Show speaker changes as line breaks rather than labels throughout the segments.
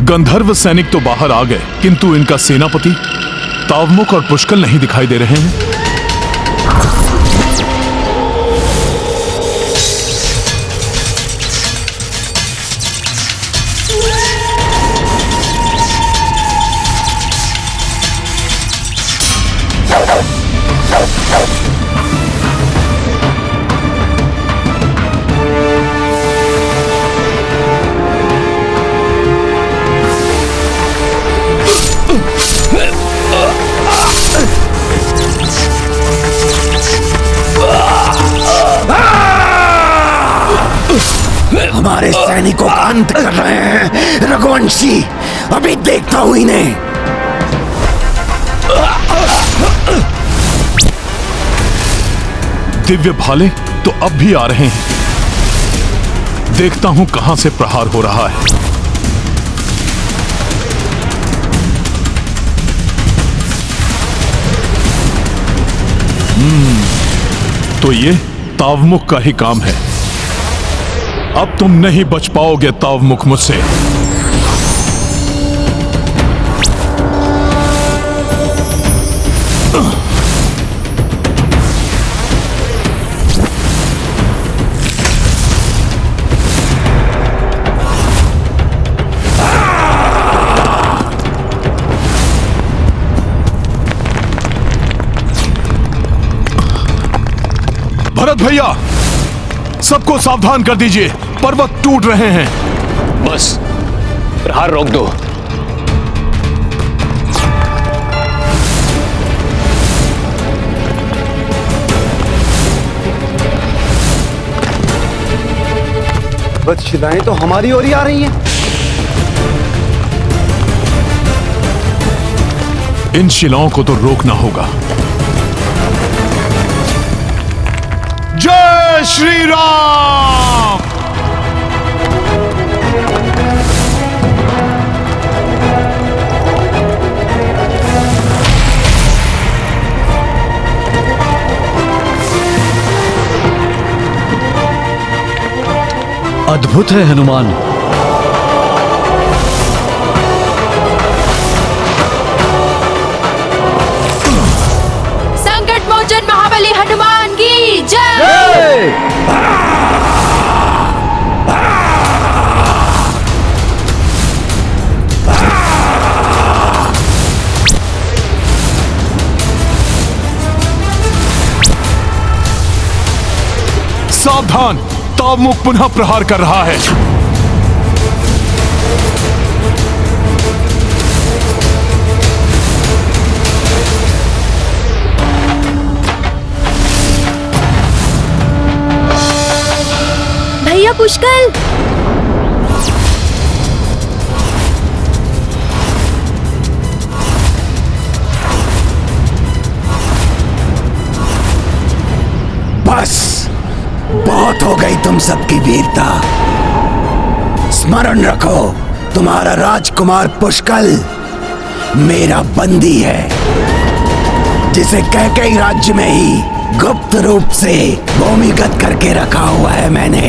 गंधर्व सैनिक तो बाहर आ गए, किंतु इनका सेनापति तावमुख और पुष्कल नहीं दिखाई दे रहे हैं।
हमारे सैनिकों का अंत कर रहे हैं रघुवंशी। अभी देखता हूं इन्हें।
दिव्य भाले तो अब भी आ रहे हैं। देखता हूं कहां से प्रहार हो रहा है। तो ये तावमुख का ही काम है। अब तुम नहीं बच पाओगे तावमुख मुझसे। भरत भैया, सबको सावधान कर दीजिए, पर्वत टूट रहे हैं।
बस प्रहार रोक दो।
बस शिलाएं तो हमारी ओर ही आ रही हैं।
इन शिलाओं को तो रोकना होगा। जय श्री राम।
अद्भुत है हनुमान।
संकट मोचन महाबली हनुमान की जय।
सावधान, तावमुख पुनः प्रहार कर रहा है।
भैया पुष्कल,
बस बहुत हो गई तुम सबकी वीरता। स्मरण रखो, तुम्हारा राजकुमार पुष्कल मेरा बंदी है, जिसे कैकेयी राज्य में ही गुप्त रूप से भूमिगत करके रखा हुआ है मैंने।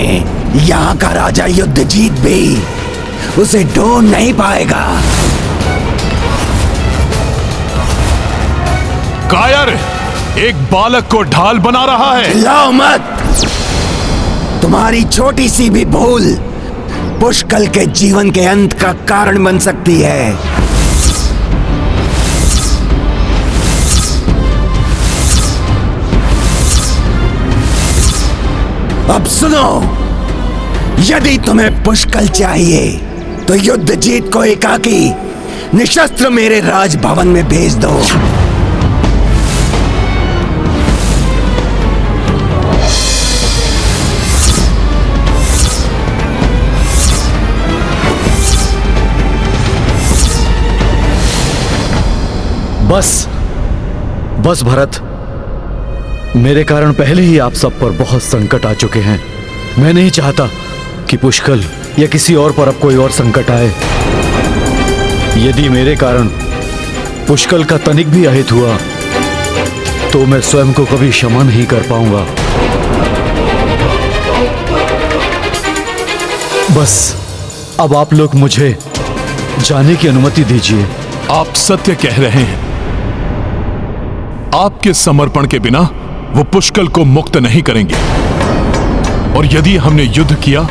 यहाँ का राजा युद्ध जीत भी उसे ढूंढ नहीं पाएगा।
कायर, एक बालक को ढाल बना रहा है।
चिल्लाओ मत। तुम्हारी छोटी सी भी भूल पुष्कल के जीवन के अंत का कारण बन सकती है। अब सुनो, यदि तुम्हें पुष्कल चाहिए तो युद्ध जीत को एकाकी निशस्त्र मेरे राजभवन में भेज दो।
बस भरत, मेरे कारण पहले ही आप सब पर बहुत संकट आ चुके हैं। मैं नहीं चाहता कि पुष्कल या किसी और पर अब कोई और संकट आए। यदि मेरे कारण पुष्कल का तनिक भी अहित हुआ तो मैं स्वयं को कभी क्षमा नहीं कर पाऊंगा। बस अब आप लोग मुझे जाने की अनुमति दीजिए।
आप सत्य कह रहे हैं। आपके समर्पण के बिना वो पुष्कल को मुक्त नहीं करेंगे, और यदि हमने युद्ध किया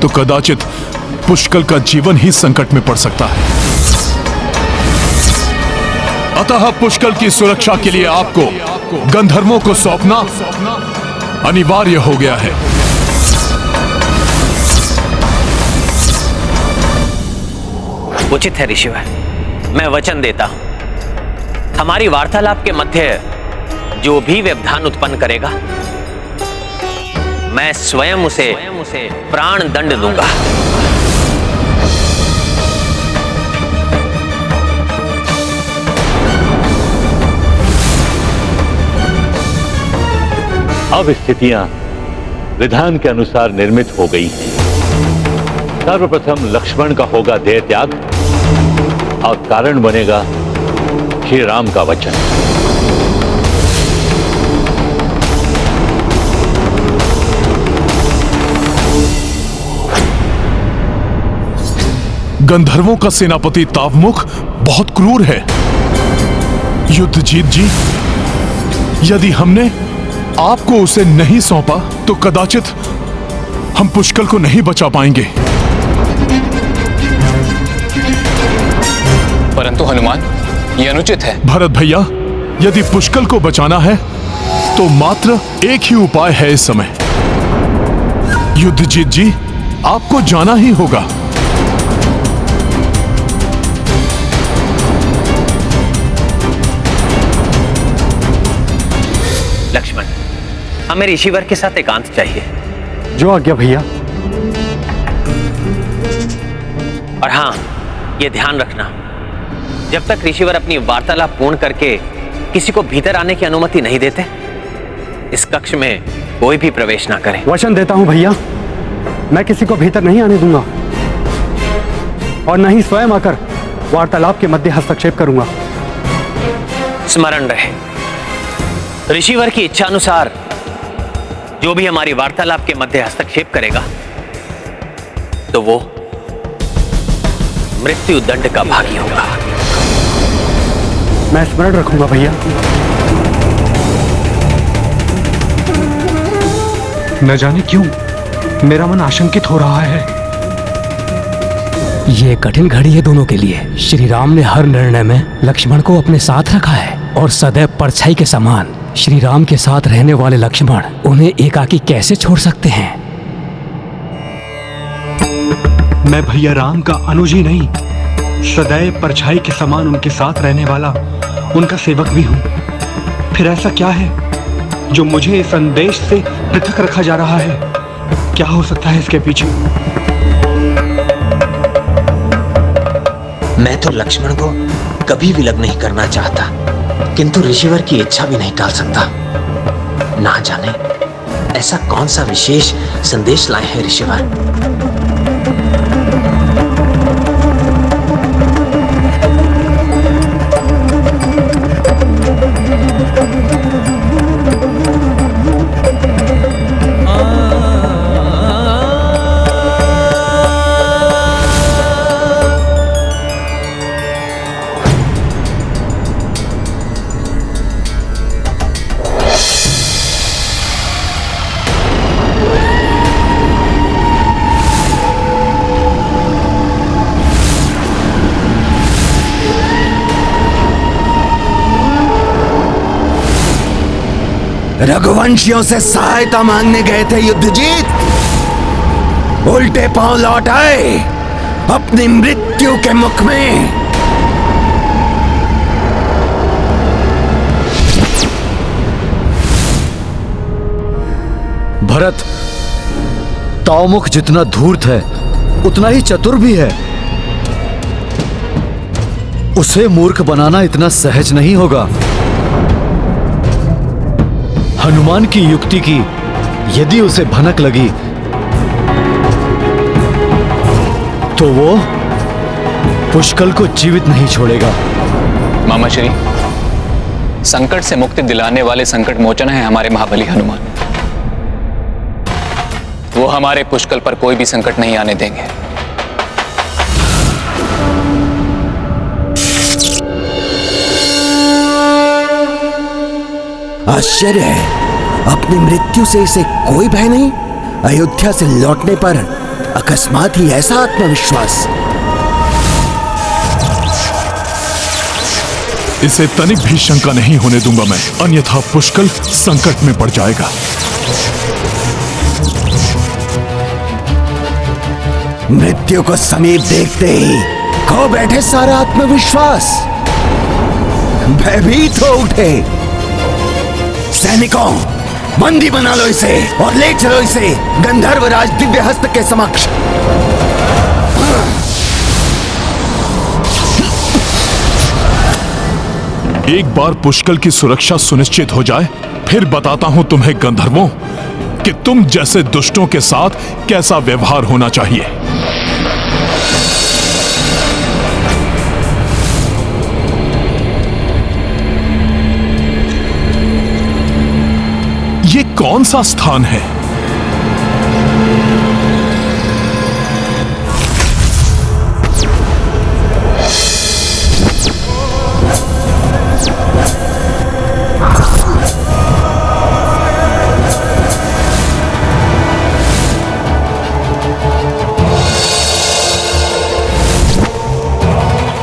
तो कदाचित पुष्कल का जीवन ही संकट में पड़ सकता है। अतः पुष्कल की सुरक्षा के लिए आपको गंधर्वों को सौंपना अनिवार्य हो गया है।
उचित है ऋषिवर, मैं वचन देता हूं, हमारी वार्तालाप के मध्य जो भी व्यवधान उत्पन्न करेगा, मैं स्वयं उसे प्राण दंड दूंगा।
अब स्थितियां विधान के अनुसार निर्मित हो गई हैं। सर्वप्रथम लक्ष्मण का होगा देह त्याग और कारण बनेगा श्री राम का वचन।
गंधर्वों का सेनापति तावमुख बहुत क्रूर है। युद्धजीत जी, यदि हमने आपको उसे नहीं सौंपा तो कदाचित हम पुष्कल को नहीं बचा पाएंगे।
परंतु हनुमान, यह अनुचित है।
भरत भैया, यदि पुष्कल को बचाना है तो मात्र एक ही उपाय है इस समय। युद्धजीत जी, आपको जाना ही होगा।
लक्ष्मण, हमें ऋषिवर के साथ एकांत चाहिए।
जो आज्ञा भैया।
और हां, यह ध्यान रखना, जब तक ऋषिवर अपनी वार्तालाप पूर्ण करके किसी को भीतर आने की अनुमति नहीं देते, इस कक्ष में कोई भी प्रवेश ना करे।
वचन देता हूं भैया, मैं किसी को भीतर नहीं आने दूंगा और न ही स्वयं आकर वार्तालाप के मध्य हस्तक्षेप करूंगा।
स्मरण रहे, ऋषिवर की इच्छा अनुसार जो भी हमारी वार्तालाप के मध्य हस्तक्षेप करेगा तो वो मृत्यु दंड का भागी होगा।
मैं स्मरण रखूंगा भैया।
न जाने क्यों मेरा मन आशंकित हो रहा है।
ये कठिन घड़ी है दोनों के लिए। श्री राम ने हर निर्णय में लक्ष्मण को अपने साथ रखा है, और सदैव परछाई के समान श्री राम के साथ रहने वाले लक्ष्मण उन्हें एकाकी कैसे छोड़ सकते हैं?
मैं भैया राम का अनुज ही नहीं, सदैव परछाई के समान उनके साथ रहने वाला उनका सेवक भी हूं। फिर ऐसा क्या है जो मुझे इस संदेश से पृथक रखा जा रहा है? क्या हो सकता है इसके पीछे?
मैं तो लक्ष्मण को कभी विलग नहीं करना चाहता, किंतु ऋषिवर की इच्छा भी नहीं टाल सकता। ना जाने ऐसा कौन सा विशेष संदेश लाए हैं ऋषिवर।
रघुवंशियों से सहायता मांगने गए थे युद्धजीत, उल्टे पांव लौट आए अपनी मृत्यु के मुख में।
भरत, तावमुख जितना धूर्त है उतना ही चतुर भी है। उसे मूर्ख बनाना इतना सहज नहीं होगा। हनुमान की युक्ति की यदि उसे भनक लगी तो वो पुष्कल को जीवित नहीं छोड़ेगा।
मामा श्री, संकट से मुक्ति दिलाने वाले संकट मोचन है हमारे महाबली हनुमान। वो हमारे पुष्कल पर कोई भी संकट नहीं आने देंगे।
आश्चर्य है, अपनी मृत्यु से इसे कोई भय नहीं। अयोध्या से लौटने पर अकस्मात ही ऐसा आत्मविश्वास।
इसे तनिक भी शंका नहीं होने दूंगा मैं, अन्यथा पुष्कल संकट में पड़ जाएगा।
मृत्यु को समीप देखते ही खो बैठे सारा आत्मविश्वास। भयभीत हो उठे। सैनिकों, बंदी बना लो इसे और ले चलो इसे गंधर्वराज दिव्यहस्त के समक्ष।
एक बार पुष्कल की सुरक्षा सुनिश्चित हो जाए, फिर बताता हूं तुम्हें गंधर्वों कि तुम जैसे दुष्टों के साथ कैसा व्यवहार होना चाहिए। ये कौन सा स्थान है?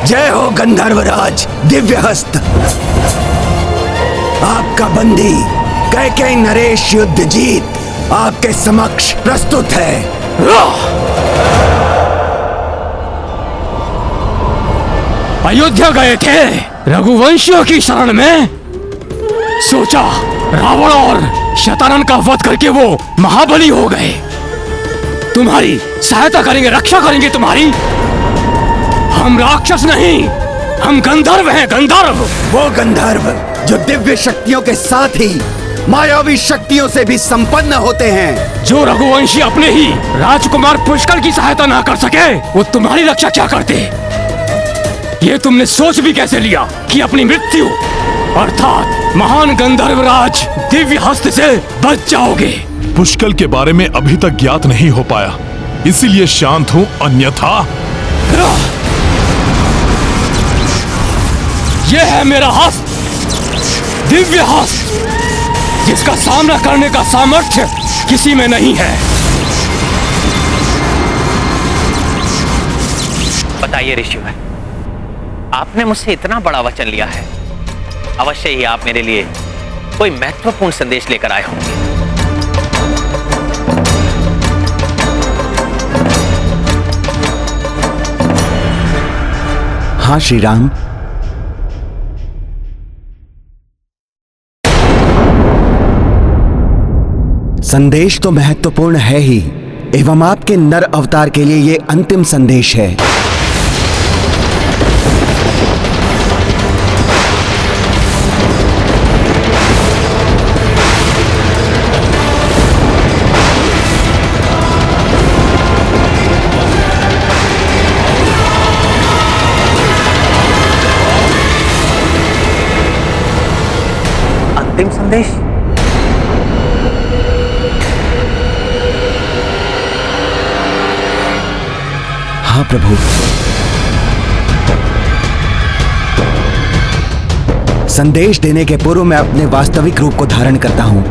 जय हो गंधर्वराज दिव्यहस्त। आपका बंदी कैकेयी नरेश युद्ध जीत आपके समक्ष प्रस्तुत है।
अयोध्या गए थे रघुवंशियों की शरण में, सोचा रावण और शतानन का वध करके वो महाबली हो गए, तुम्हारी सहायता करेंगे, रक्षा करेंगे तुम्हारी। हम राक्षस नहीं, हम गंधर्व हैं, गंधर्व।
वो गंधर्व जो दिव्य शक्तियों के साथ ही मायावी शक्तियों से भी संपन्न होते हैं।
जो रघुवंशी अपने ही राजकुमार पुष्कल की सहायता ना कर सके, वो तुम्हारी रक्षा क्या करते? ये तुमने सोच भी कैसे लिया कि अपनी मृत्यु अर्थात महान गंधर्वराज दिव्यहस्त से बच जाओगे?
पुष्कल के बारे में अभी तक ज्ञात नहीं हो पाया, इसीलिए शांत हूं, अन्यथा।
यह है मेरा हस्त, दिव्य हस्त, जिसका सामना करने का सामर्थ्य किसी में नहीं है।
बताइए ऋषिवर, आपने मुझसे इतना बड़ा वचन लिया है, अवश्य ही आप मेरे लिए कोई महत्वपूर्ण संदेश लेकर आए होंगे।
हाँ श्री राम। संदेश तो महत्वपूर्ण है ही, एवं आपके नर अवतार के लिए यह अंतिम संदेश है।
अंतिम संदेश?
हाँ प्रभु। संदेश देने के पूर्व मैं अपने वास्तविक रूप को धारण करता हूं।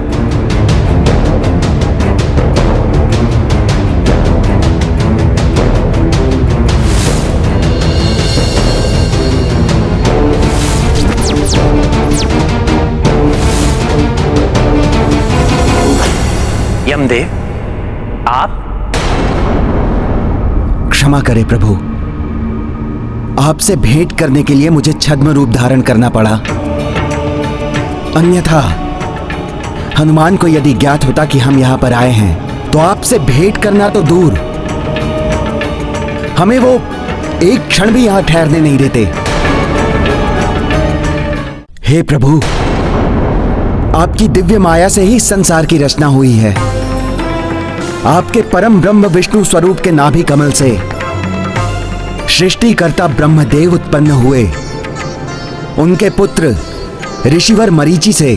यमदेव, आप?
क्षमा करें प्रभु, आपसे भेंट करने के लिए मुझे छद्म रूप धारण करना पड़ा। अन्यथा हनुमान को यदि ज्ञात होता कि हम यहां पर आए हैं, तो आपसे भेंट करना तो दूर, हमें वो एक क्षण भी यहां ठहरने नहीं देते। हे प्रभु, आपकी दिव्य माया से ही संसार की रचना हुई है। आपके परम ब्रह्म विष्णु स्वरूप के नाभि कमल से सृष्टिकर्ता ब्रह्मदेव उत्पन्न हुए। उनके पुत्र ऋषिवर मरीचि से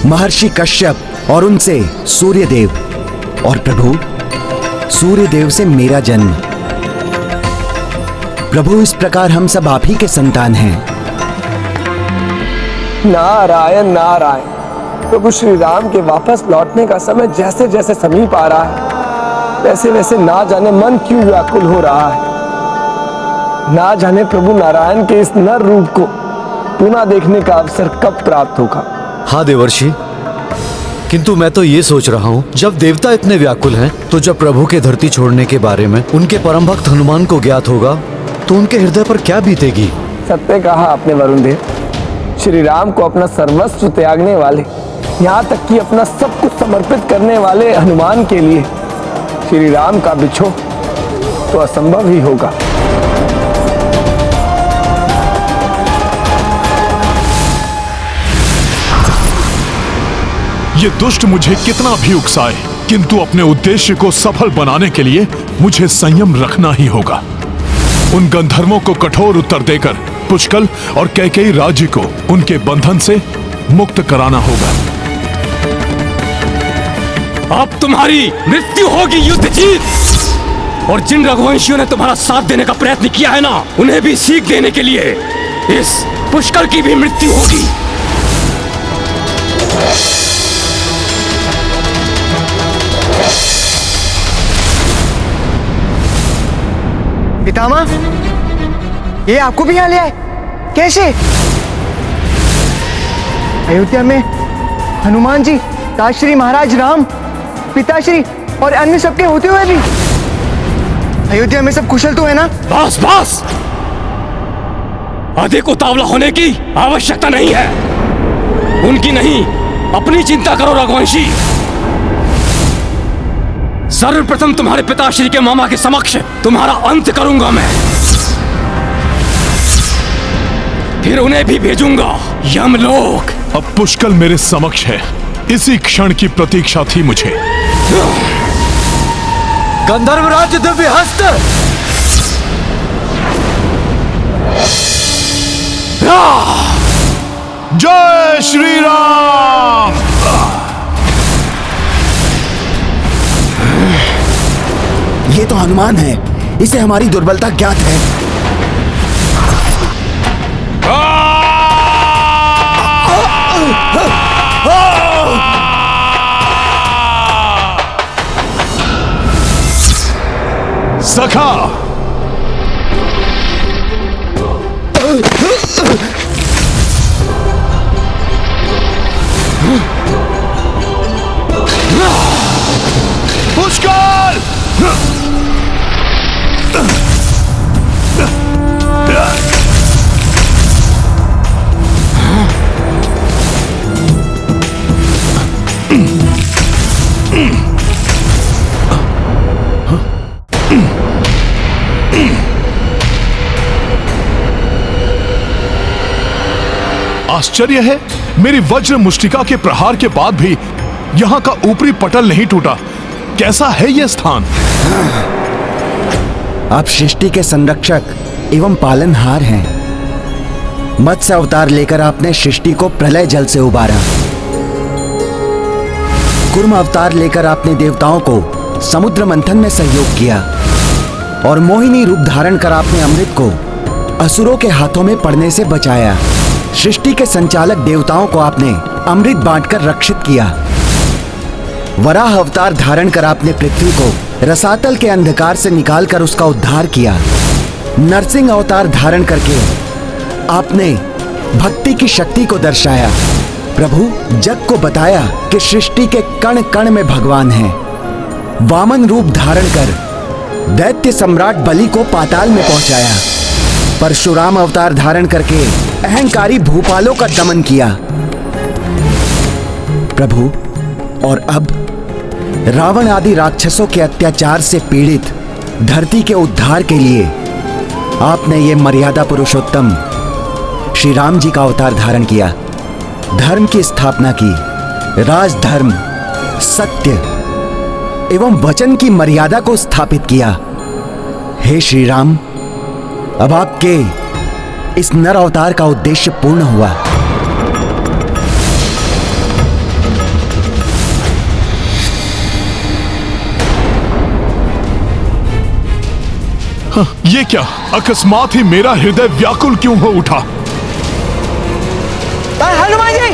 महर्षि कश्यप और उनसे सूर्यदेव, और प्रभु सूर्यदेव से मेरा जन्म। प्रभु, इस प्रकार हम सब आप ही के संतान हैं।
नारायण नारायण। प्रभु श्री राम के वापस लौटने का समय जैसे जैसे समीप आ रहा है, वैसे वैसे ना जाने मन क्यों व्याकुल हो रहा है। ना जाने प्रभु नारायण के इस नर रूप को पुनः देखने का अवसर कब प्राप्त होगा।
हाँ देवर्षि, किंतु मैं तो ये सोच रहा हूँ, जब देवता इतने व्याकुल हैं, तो जब प्रभु के धरती छोड़ने के बारे में उनके परम भक्त हनुमान को ज्ञात होगा तो उनके हृदय पर क्या बीतेगी।
सत्य कहा आपने वरुण देव। श्री राम को अपना सर्वस्व त्यागने वाले, यहाँ तक कि अपना सब कुछ समर्पित करने वाले हनुमान के लिए श्री राम का बिछोह तो असंभव ही होगा।
ये दुष्ट मुझे कितना भी उकसाए, किंतु अपने उद्देश्य को सफल बनाने के लिए मुझे संयम रखना ही होगा। उन गंधर्वों को कठोर उत्तर देकर पुष्कल और कैकेयी राज्य को उनके बंधन से मुक्त कराना होगा।
अब तुम्हारी मृत्यु होगी युद्ध जीत, और जिन रघुवंशियों ने तुम्हारा साथ देने का प्रयत्न किया है ना, उन्हें भी सीख देने के लिए इस पुष्कल की भी मृत्यु होगी।
पितामह, ये आपको भी यहाँ ले आए? कैसे? अयोध्या में हनुमान जी, ताश्री महाराज राम, पिताश्री और अन्य सबके होते हुए भी अयोध्या में सब कुशल तो है ना?
बस बस, अधिक उतावला होने की आवश्यकता नहीं है। उनकी नहीं, अपनी चिंता करो रघुवंशी। सर्वप्रथम तुम्हारे पिताश्री के मामा के समक्ष तुम्हारा अंत करूंगा मैं, फिर उन्हें भी भेजूंगा यमलोक।
अब पुष्कल मेरे समक्ष है, इसी क्षण की प्रतीक्षा थी मुझे।
गंधर्वराज दिव्य हस्त,
जय श्री राम।
ये तो हनुमान है, इसे हमारी दुर्बलता ज्ञात है।
सखा, पुष्कल, आश्चर्य है, मेरी वज्र मुष्टिका के प्रहार के बाद भी यहाँ का ऊपरी पटल नहीं टूटा। कैसा है यह स्थान?
आप सृष्टि के संरक्षक एवं पालनहार हैं। मत्स्य अवतार लेकर आपने सृष्टि को प्रलय जल से उबारा। कूर्म अवतार लेकर आपने देवताओं को समुद्र मंथन में सहयोग किया, और मोहिनी रूप धारण कर आपने अमृत को असुरों के हाथों में पड़ने से बचाया। सृष्टि के संचालक देवताओं को आपने अमृत बांटकर रक्षित किया। वराह अवतार धारण कर आपने पृथ्वी को रसातल के अंधकार से निकालकर उसका उद्धार किया। नरसिंह अवतार धारण करके आपने भक्ति की शक्ति को दर्शाया। प्रभु जग को बताया कि सृष्टि के कण कण में भगवान है। वामन रूप धारण कर दैत्य सम्राट बलि को पाताल में पहुंचाया। परशुराम अवतार धारण करके अहंकारी भूपालों का दमन किया। प्रभु, और अब रावण आदि राक्षसों के अत्याचार से पीड़ित धरती के उद्धार के लिए आपने ये मर्यादा पुरुषोत्तम श्री राम जी का अवतार धारण किया। धर्म की स्थापना की, राजधर्म, सत्य एवं वचन की मर्यादा को स्थापित किया। हे श्री राम, अब आपके इस नर अवतार का उद्देश्य पूर्ण हुआ।
ये क्या अकस्मात ही मेरा हृदय व्याकुल क्यों हो उठा?
हनुमान जी!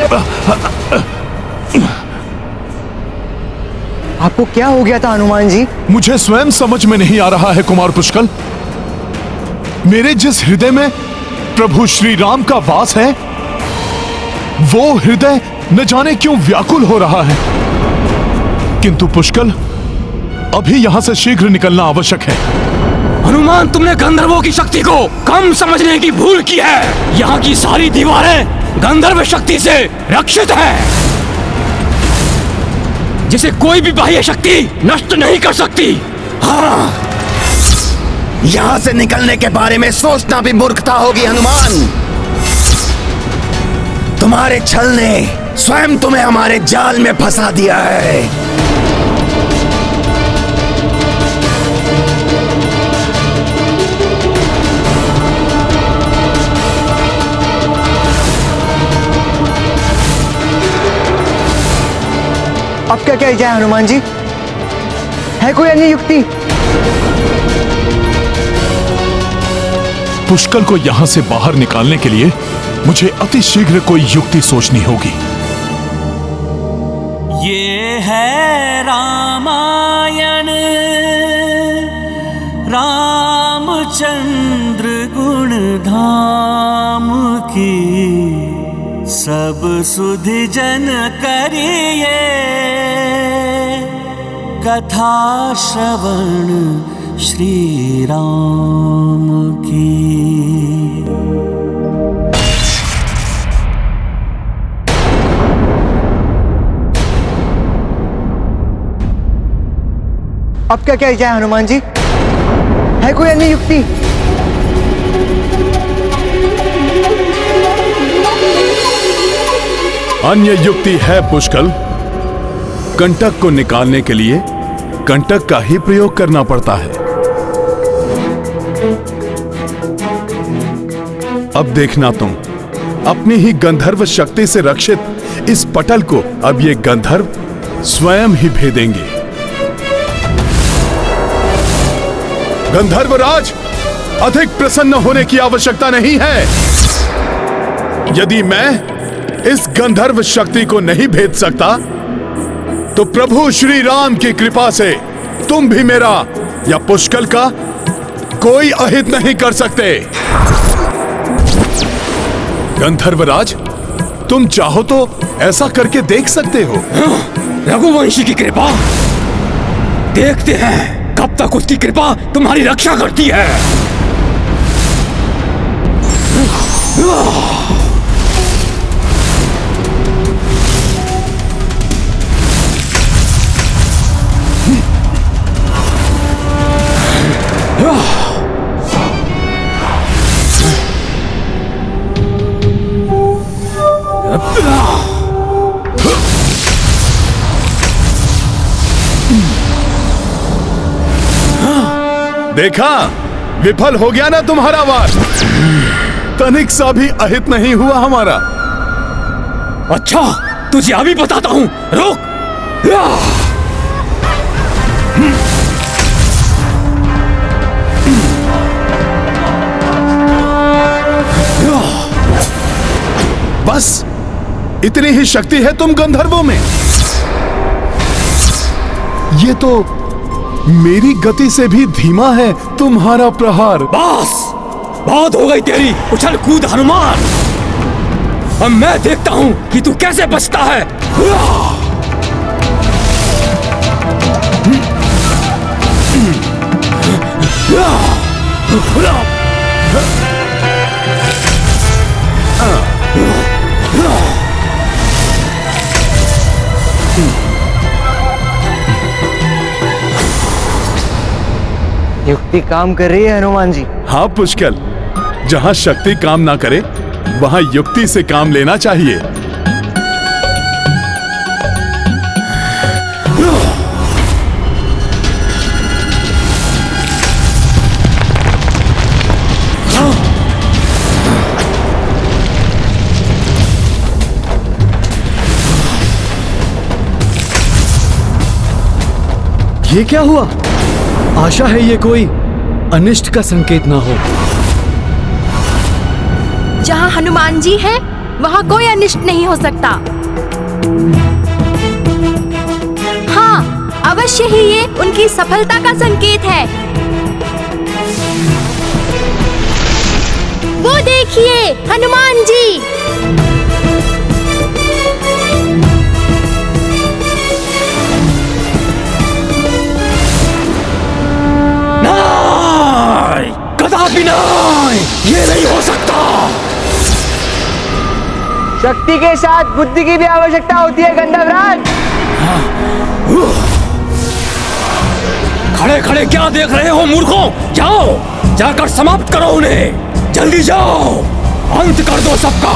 आपको क्या हो गया था हनुमान जी?
मुझे स्वयं समझ में नहीं आ रहा है कुमार पुष्कल। मेरे जिस हृदय में प्रभु श्री राम का वास है, वो हृदय न जाने क्यों व्याकुल हो रहा है। किंतु पुष्कल, अभी यहां से शीघ्र निकलना आवश्यक है।
हनुमान, तुमने गंधर्वों की शक्ति को कम समझने की भूल की है। यहाँ की सारी दीवारें गंधर्व शक्ति से रक्षित है, जिसे कोई भी बाह्य शक्ति नष्ट नहीं कर सकती। हाँ।
यहां से निकलने के बारे में सोचना भी मूर्खता होगी हनुमान। तुम्हारे छल ने स्वयं तुम्हें हमारे जाल में फंसा दिया है।
अब क्या किया जाए हनुमान जी? है कोई अन्य युक्ति?
पुष्कल को यहां से बाहर निकालने के लिए मुझे अति शीघ्र कोई युक्ति सोचनी होगी।
ये है रामायण, रामचंद्र गुण धाम की, सब सुधि जन करिए कथा श्रवण श्री राम की।
अब क्या किया जाए हनुमान जी? है कोई अन्य युक्ति?
अन्य युक्ति है पुष्कल। कंटक को निकालने के लिए कंटक का ही प्रयोग करना पड़ता है। अब देखना तुम, अपनी ही गंधर्व शक्ति से रक्षित इस पटल को अब ये गंधर्व स्वयं ही भेदेंगे। गंधर्वराज, अधिक प्रसन्न होने की आवश्यकता नहीं है। यदि मैं इस गंधर्व शक्ति को नहीं भेद सकता, तो प्रभु श्री राम की कृपा से तुम भी मेरा या पुष्कल का कोई अहित नहीं कर सकते। गंधर्वराज, तुम चाहो तो ऐसा करके देख सकते हो।
रघुवंशी की कृपा, देखते हैं कब तक उसकी कृपा तुम्हारी रक्षा करती है।
देखा, विफल हो गया ना तुम्हारा वार। तनिक सा भी अहित नहीं हुआ हमारा।
अच्छा, तुझे अभी बताता हूं, रुक।
बस इतनी ही शक्ति है तुम गंधर्वों में। ये तो मेरी गति से भी धीमा है तुम्हारा प्रहार।
बस, बहुत हो गई तेरी उछल कूद हनुमान। अब मैं देखता हूं कि तू कैसे बचता है।
युक्ति काम कर रही है हनुमान जी।
हाँ पुष्कल, जहां शक्ति काम ना करे वहां युक्ति से काम लेना चाहिए।
ये क्या हुआ? आशा है ये कोई अनिष्ट का संकेत ना हो।
जहाँ हनुमान जी हैं, वहाँ कोई अनिष्ट नहीं हो सकता। अवश्य ही ये उनकी सफलता का संकेत है। वो देखिए हनुमान जी।
नहीं, कदापि नहीं, ये नहीं हो सकता।
शक्ति के साथ बुद्धि की भी आवश्यकता होती है गंधर्वराज।
खड़े खड़े क्या देख रहे हो मूर्खों? जाओ, जाकर समाप्त करो उन्हें। जल्दी जाओ, अंत कर दो सबका।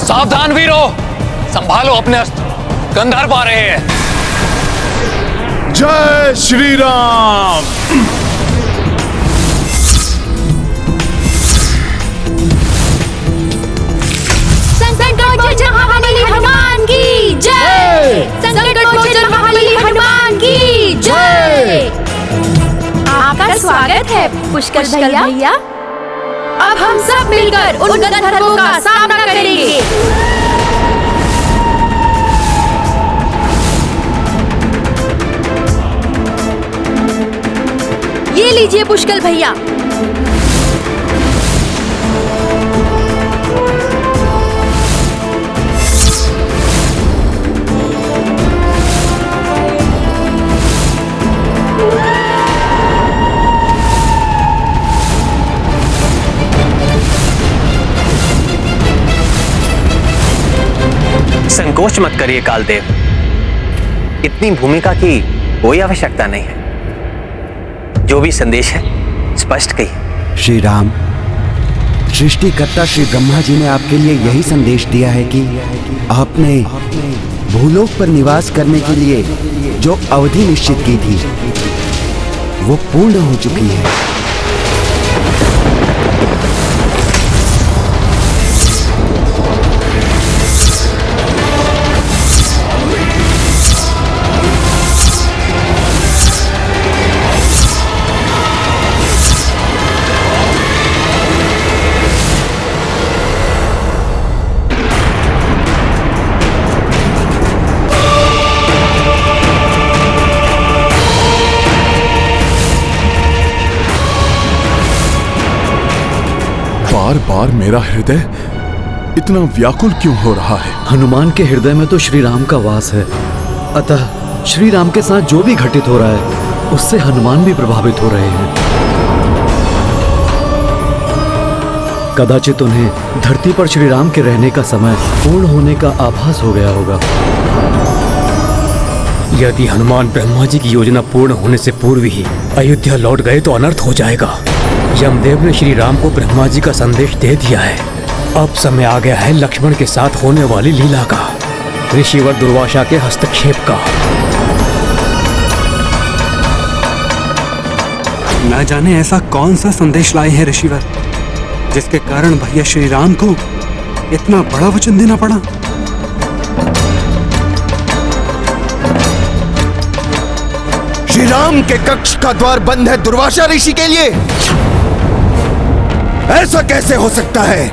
सावधान वीरों, संभालो अपने अस्त्र, गंधर्व आ रहे हैं।
जय श्री राम।
संकट मोचन महाबली हनुमान की जय। संकट मोचन महाबली हनुमान की जय। आपका स्वागत है पुष्कर भैया। अब हम सब मिलकर उन गंधर्वों का सामना करेंगे। ये लीजिए पुष्कर भैया।
संकोच मत करिए कालदेव, इतनी भूमिका की कोई आवश्यकता नहीं है। जो भी संदेश है स्पष्ट कहिए।
श्री राम, सृष्टिकर्ता श्री ब्रह्मा जी ने आपके लिए यही संदेश दिया है कि आपने भूलोक पर निवास करने के लिए जो अवधि निश्चित की थी वो पूर्ण हो चुकी है।
बार बार मेरा हृदय इतना व्याकुल क्यों हो रहा है?
हनुमान के हृदय में तो श्री राम का वास है, अतः श्री राम के साथ जो भी घटित हो रहा है उससे हनुमान भी प्रभावित हो रहे हैं। कदाचित उन्हें धरती पर श्री राम के रहने का समय पूर्ण होने का आभास हो गया होगा।
यदि हनुमान ब्रह्मा जी की योजना पूर्ण होने से पूर्व ही अयोध्या लौट गए तो अनर्थ हो जाएगा। यमदेव ने श्री राम को ब्रह्मा जी का संदेश दे दिया है। अब समय आ गया है लक्ष्मण के साथ होने वाली लीला का, ऋषिवर दुर्वासा के हस्तक्षेप का।
न जाने ऐसा कौन सा संदेश लाए हैं ऋषिवर, जिसके कारण भैया श्री राम को इतना बड़ा वचन देना पड़ा।
श्री राम के कक्ष का द्वार बंद है दुर्वासा ऋषि के लिए। ऐसा कैसे हो सकता है?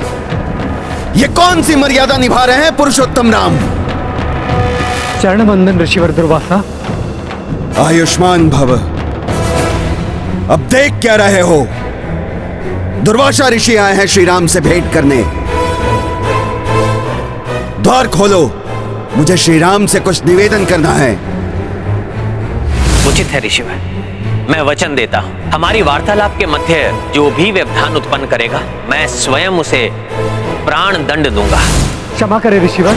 ये कौन सी मर्यादा निभा रहे हैं पुरुषोत्तम राम?
चरण वंदन ऋषिवर दुर्वासा।
आयुष्मान भव। अब देख क्या रहे हो? दुर्वासा ऋषि आए हैं श्री राम से भेंट करने। द्वार खोलो, मुझे श्री राम से कुछ निवेदन करना है।
उचित है ऋषिवर, मैं वचन देता हूं, हमारी वार्तालाप के मध्य जो भी व्यवधान उत्पन्न करेगा मैं स्वयं उसे प्राण दंड दूंगा।
क्षमा करें ऋषिवर,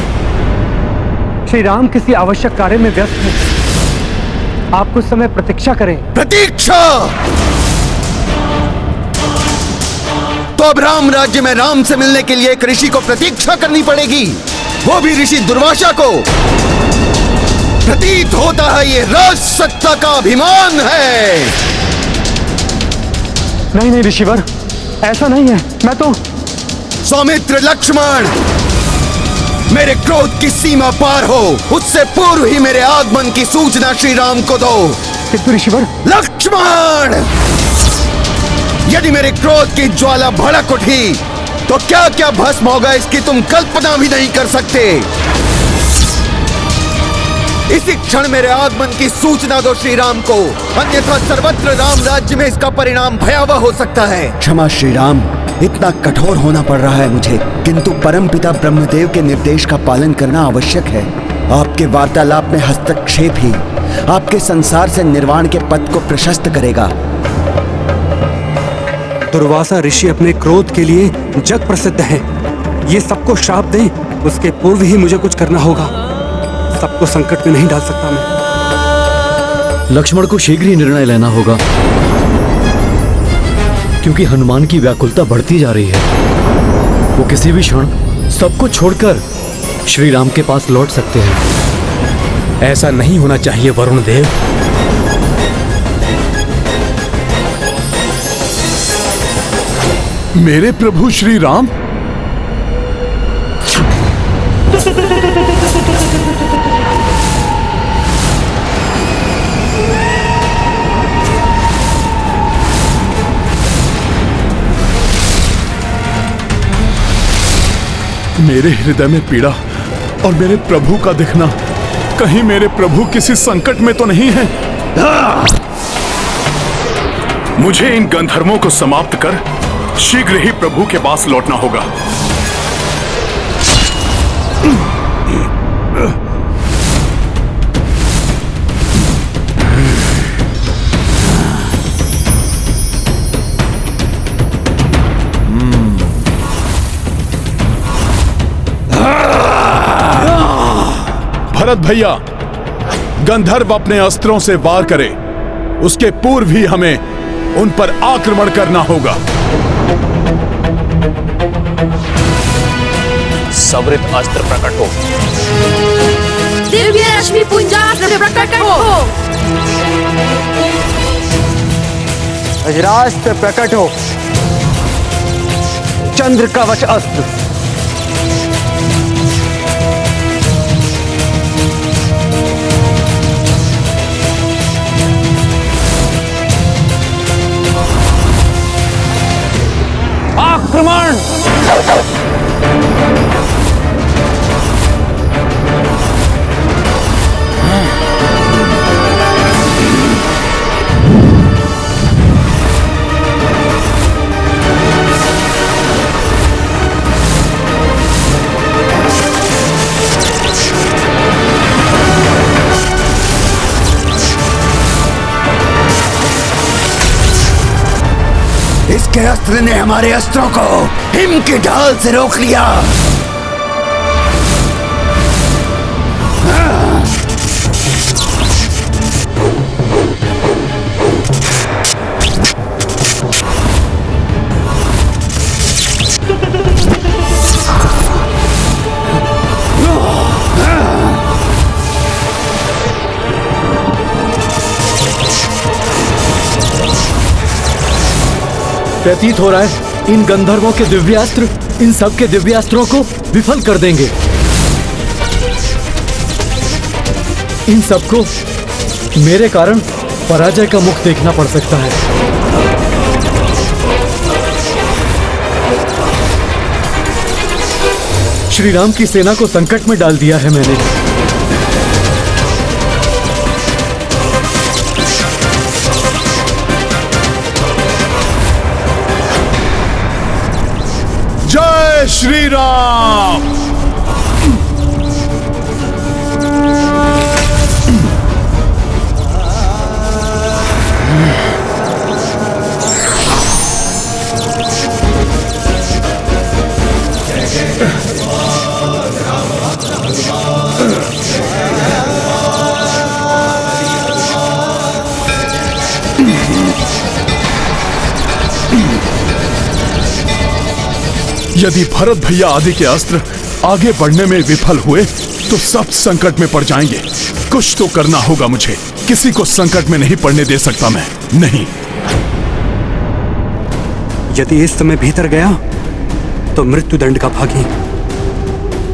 श्री राम किसी आवश्यक कार्य में व्यस्त हैं। आप कुछ समय प्रतीक्षा करें।
प्रतीक्षा? तो अब राम राज्य में राम से मिलने के लिए एक ऋषि को प्रतीक्षा करनी पड़ेगी, वो भी ऋषि दुर्वासा को। प्रतीत होता है ये राज सत्ता का अभिमान है।
नहीं नहीं ऋषिवर, ऐसा नहीं है। मैं तो
सौमित्र लक्ष्मण, मेरे क्रोध की सीमा पार हो, उससे पूर्व ही मेरे आगमन की सूचना श्री राम को दो।
किंतु ऋषिवर।
लक्ष्मण, यदि मेरे क्रोध की ज्वाला भड़क उठी
तो क्या क्या भस्म होगा इसकी तुम कल्पना भी नहीं कर सकते। इसी क्षण मेरे आगमन की सूचना दो श्री राम को, अन्यथा सर्वत्र राम राज्य में इसका परिणाम भयावह हो सकता है।
क्षमा श्री राम, इतना कठोर होना पड़ रहा है मुझे, किंतु परमपिता ब्रह्मदेव के निर्देश का पालन करना आवश्यक है। आपके वार्तालाप में हस्तक्षेप ही आपके संसार से निर्वाण के पथ को प्रशस्त करेगा।
दुर्वासा ऋषि अपने क्रोध के लिए जग प्रसिद्ध है। ये सबको श्राप दें, उसके पूर्व ही मुझे कुछ करना होगा। सबको संकट में नहीं डाल सकता मैं।
लक्ष्मण को शीघ्र ही निर्णय लेना होगा, क्योंकि हनुमान की व्याकुलता बढ़ती जा रही है। वो किसी भी क्षण सबको छोड़कर श्री राम के पास लौट सकते हैं।
ऐसा नहीं होना चाहिए वरुण देव।
मेरे प्रभु श्री राम, मेरे हृदय में पीड़ा और मेरे प्रभु का दिखना, कहीं मेरे प्रभु किसी संकट में तो नहीं है। मुझे इन गंधर्वों को समाप्त कर शीघ्र ही प्रभु के पास लौटना होगा। भरत भैया, गंधर्व अपने अस्त्रों से वार करे, उसके पूर्व ही हमें उन पर आक्रमण करना होगा।
सवृत अस्त्र प्रकट हो।
दिव्य रश्मि पुंजास्त्र प्रकट हो।
वज्रास्त्र प्रकट हो। चंद्र कवच अस्त्र।
आक्रमण!
इसके अस्त्र ने हमारे अस्त्रों को हिम की ढाल से रोक लिया।
प्रतीत हो रहा है इन गंधर्वों के दिव्यास्त्र इन सब के दिव्यास्त्रों को विफल कर देंगे। इन सबको मेरे कारण पराजय का मुख देखना पड़ सकता है। श्री राम की सेना को संकट में डाल दिया है मैंने।
जय श्री राम। यदि भरत भैया आदि के अस्त्र आगे बढ़ने में विफल हुए तो सब संकट में पड़ जाएंगे। कुछ तो करना होगा मुझे। किसी को संकट में नहीं पड़ने दे सकता मैं। नहीं।
यदि इस समय भीतर गया तो मृत्युदंड का भागी,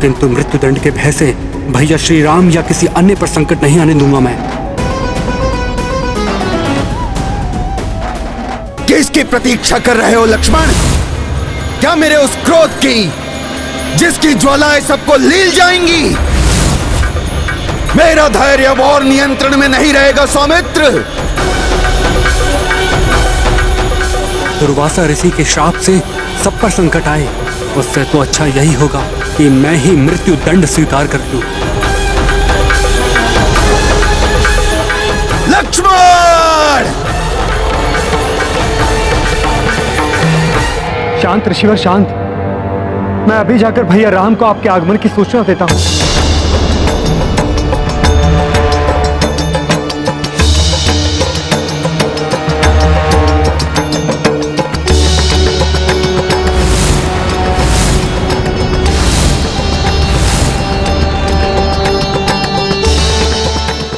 किंतु मृत्युदंड के भय से भैया श्री राम या किसी अन्य पर संकट नहीं आने दूंगा मैं।
किसकी प्रतीक्षा कर रहे हो लक्ष्मण?
क्या मेरे उस क्रोध की जिसकी ज्वालाएं सबको लील जाएंगी? मेरा धैर्य अब और नियंत्रण में नहीं रहेगा सौमित्र।
दुर्वासा ऋषि के श्राप से सब पर संकट आए, उससे तो अच्छा यही होगा कि मैं ही मृत्यु दंड स्वीकार कर लूं।
लक्ष्मण!
शांत ऋषिवर शांत। मैं अभी जाकर भैया राम को आपके आगमन की सूचना देता हूं।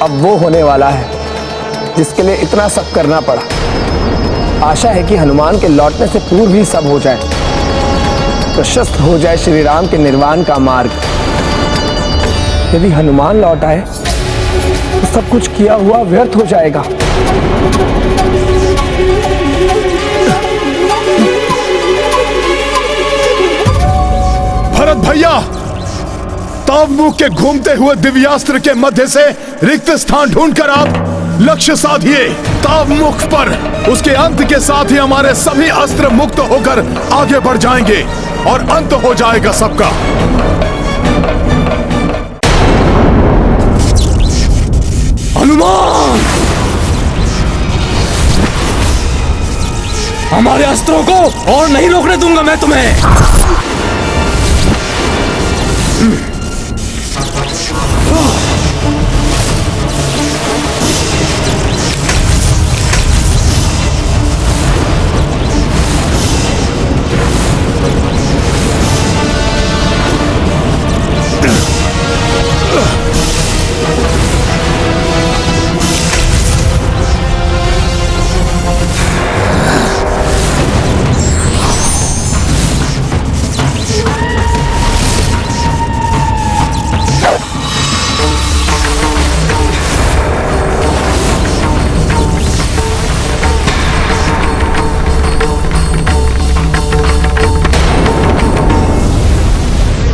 अब वो होने वाला है जिसके लिए इतना सब करना पड़ा। आशा है कि हनुमान के लौटने से पूर्व ही सब हो जाए, प्रशस्त हो जाए श्री राम के निर्वाण का मार्ग। यदि हनुमान लौट आए तो सब कुछ किया हुआ व्यर्थ हो जाएगा।
भरत भैया, तावमुख के घूमते हुए दिव्यास्त्र के मध्य से रिक्त स्थान ढूंढकर आप लक्ष्य साधिए। तावमुख पर उसके अंत के साथ ही हमारे सभी अस्त्र मुक्त होकर आगे बढ़ जाएंगे और अंत हो जाएगा सबका।
हनुमान, हमारे अस्त्रों को और नहीं रोकने दूंगा मैं तुम्हें।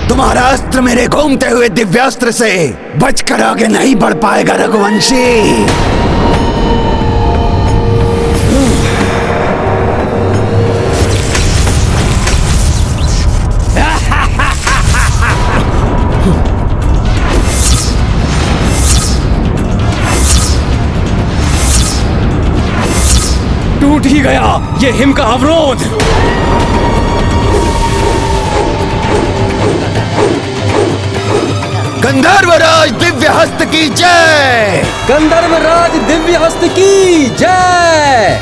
तुम्हारा अस्त्र मेरे घूमते हुए दिव्यास्त्र से बचकर आगे नहीं बढ़ पाएगा रघुवंशी।
टूट ही गया ये हिम का अवरोध।
गंधर्वराज दिव्य हस्त की जय!
गंधर्वराज दिव्य हस्त की जय!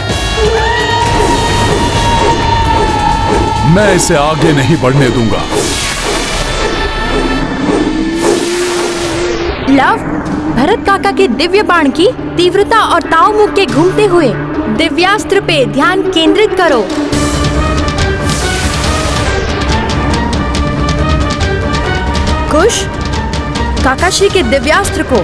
मैं इसे आगे नहीं बढ़ने दूंगा।
लव, भरत काका के दिव्य बाण की तीव्रता और तावमुख के घूमते हुए दिव्यास्त्र पे ध्यान केंद्रित करो। कुश, काकाश्री के दिव्यास्त्र को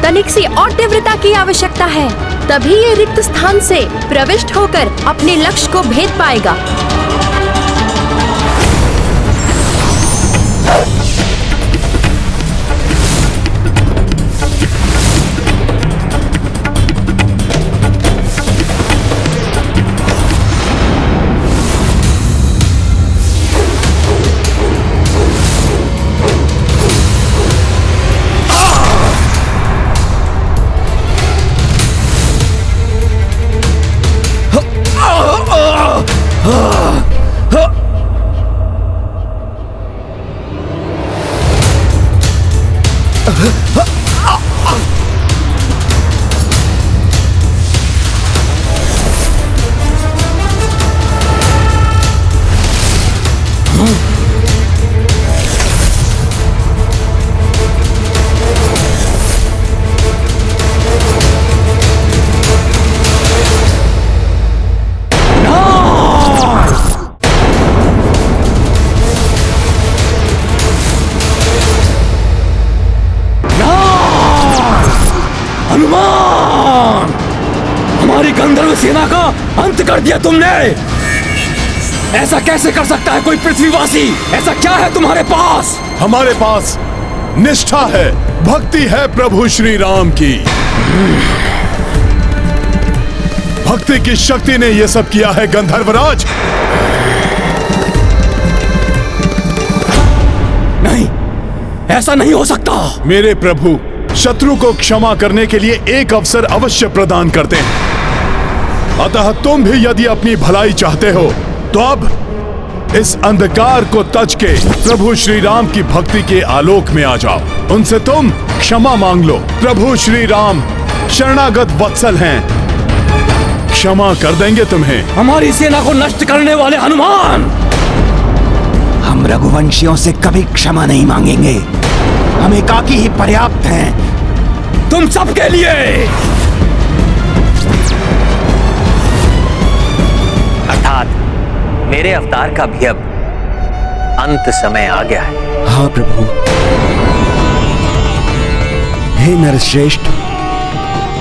तनिक सी और तीव्रता की आवश्यकता है, तभी ये रिक्त स्थान से प्रविष्ट होकर अपने लक्ष्य को भेद पाएगा।
हनुमान, हमारी गंधर्व सेना का अंत कर दिया तुमने। ऐसा कैसे कर सकता है कोई पृथ्वीवासी? ऐसा क्या है तुम्हारे पास?
हमारे पास निष्ठा है, भक्ति है प्रभु श्री राम की। भक्ति की शक्ति ने यह सब किया है गंधर्वराज।
नहीं, ऐसा नहीं हो सकता।
मेरे प्रभु शत्रु को क्षमा करने के लिए एक अवसर अवश्य प्रदान करते हैं। अतः तुम भी यदि अपनी भलाई चाहते हो तो अब इस अंधकार को तज के प्रभु श्री राम की भक्ति के आलोक में आ जाओ। उनसे तुम क्षमा मांग लो। प्रभु श्री राम शरणागत वत्सल हैं, क्षमा कर देंगे तुम्हें।
हमारी सेना को नष्ट करने वाले हनुमान,
हम रघुवंशियों से कभी क्षमा नहीं मांगेंगे। हम एकाकी ही पर्याप्त हैं
तुम सबके लिए।
अर्थात मेरे अवतार का भी अब अंत समय आ गया है।
हाँ प्रभु। हे नरश्रेष्ठ,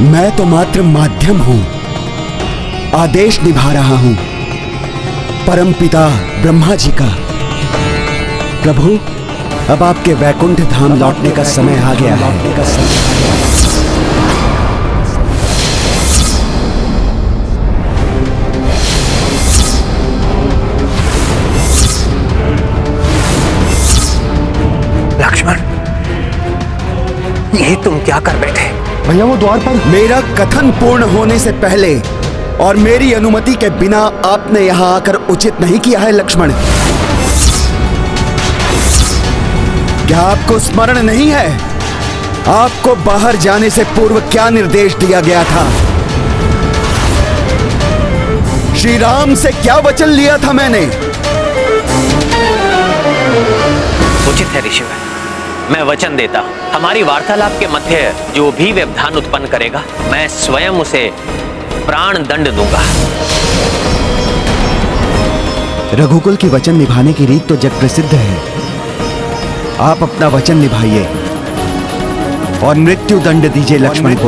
मैं तो मात्र माध्यम हूं, आदेश निभा रहा हूं परमपिता ब्रह्मा जी का। प्रभु, अब आपके वैकुंठ धाम लौटने का समय आ गया है।
लक्ष्मण, ये तुम क्या कर बैठे?
भैया वो द्वार पर।
मेरा कथन पूर्ण होने से पहले और मेरी अनुमति के बिना आपने यहां आकर उचित नहीं किया है लक्ष्मण। क्या आपको स्मरण नहीं है आपको बाहर जाने से पूर्व क्या निर्देश दिया गया था? श्री राम से क्या वचन लिया था मैंने?
उचित है ऋषिवर, मैं वचन देता हूं, हमारी वार्तालाप के मध्य जो भी व्यवधान उत्पन्न करेगा मैं स्वयं उसे प्राण दंड दूंगा।
रघुकुल की वचन निभाने की रीत तो जग प्रसिद्ध है। आप अपना वचन निभाइए और मृत्यु दंड दीजिए लक्ष्मण को।